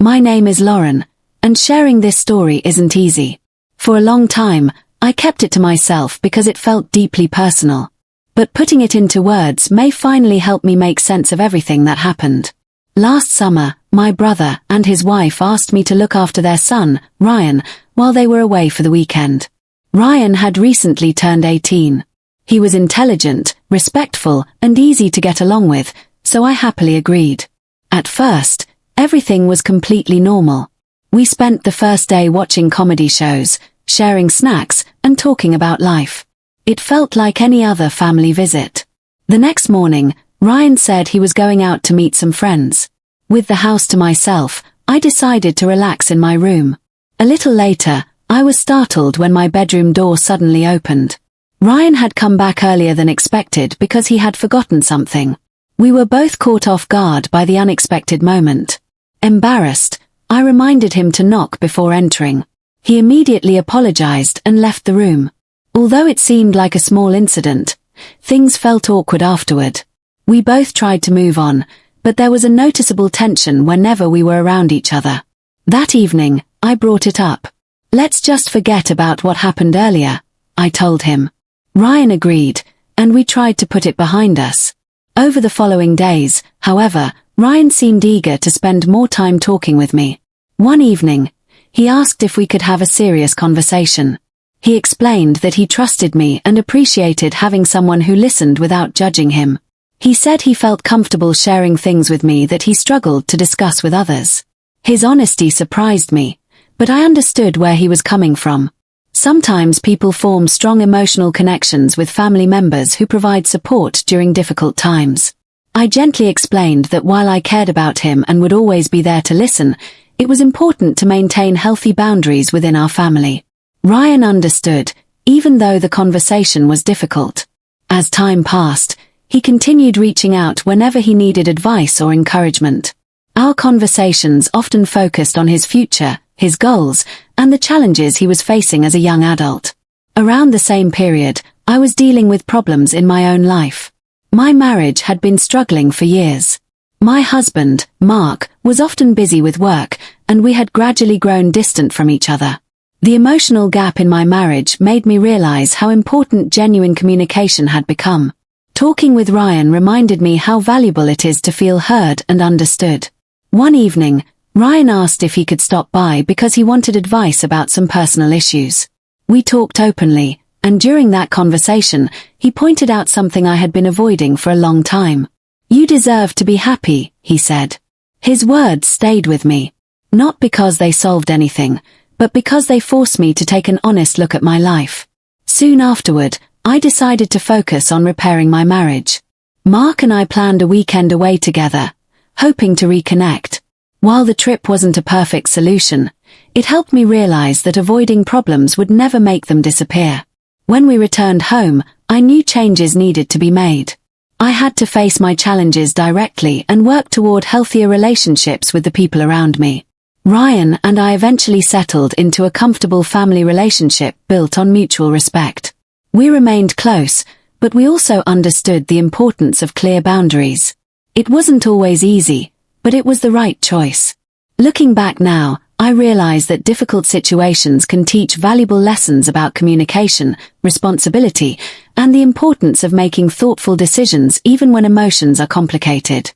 My name is Lauren, and sharing this story isn't easy. For a long time, I kept it to myself because it felt deeply personal. But putting it into words may finally help me make sense of everything that happened. Last summer, my brother and his wife asked me to look after their son, Ryan, while they were away for the weekend. Ryan had recently turned 18. He was intelligent, respectful, and easy to get along with, so I happily agreed. At first, everything was completely normal. We spent the first day watching comedy shows, sharing snacks, and talking about life. It felt like any other family visit. The next morning, Ryan said he was going out to meet some friends. With the house to myself, I decided to relax in my room. A little later, I was startled when my bedroom door suddenly opened. Ryan had come back earlier than expected because he had forgotten something. We were both caught off guard by the unexpected moment. Embarrassed, I reminded him to knock before entering. He immediately apologized and left the room. Although it seemed like a small incident, things felt awkward afterward. We both tried to move on, but there was a noticeable tension whenever we were around each other. That evening, I brought it up. "Let's just forget about what happened earlier," I told him. Ryan agreed, and we tried to put it behind us. Over the following days, however, Ryan seemed eager to spend more time talking with me. One evening, he asked if we could have a serious conversation. He explained that he trusted me and appreciated having someone who listened without judging him. He said he felt comfortable sharing things with me that he struggled to discuss with others. His honesty surprised me, but I understood where he was coming from. Sometimes people form strong emotional connections with family members who provide support during difficult times. I gently explained that while I cared about him and would always be there to listen, it was important to maintain healthy boundaries within our family. Ryan understood, even though the conversation was difficult. As time passed, he continued reaching out whenever he needed advice or encouragement. Our conversations often focused on his future, his goals, and the challenges he was facing as a young adult. Around the same period, I was dealing with problems in my own life. My marriage had been struggling for years. My husband, Mark, was often busy with work, and we had gradually grown distant from each other. The emotional gap in my marriage made me realize how important genuine communication had become. Talking with Ryan reminded me how valuable it is to feel heard and understood. One evening, Ryan asked if he could stop by because he wanted advice about some personal issues. We talked openly, and during that conversation, he pointed out something I had been avoiding for a long time. "You deserve to be happy," he said. His words stayed with me. Not because they solved anything, but because they forced me to take an honest look at my life. Soon afterward, I decided to focus on repairing my marriage. Mark and I planned a weekend away together, hoping to reconnect. While the trip wasn't a perfect solution, it helped me realize that avoiding problems would never make them disappear. When we returned home, I knew changes needed to be made. I had to face my challenges directly and work toward healthier relationships with the people around me. Ryan and I eventually settled into a comfortable family relationship built on mutual respect. We remained close, but we also understood the importance of clear boundaries. It wasn't always easy, but it was the right choice. Looking back now, I realize that difficult situations can teach valuable lessons about communication, responsibility, and the importance of making thoughtful decisions even when emotions are complicated.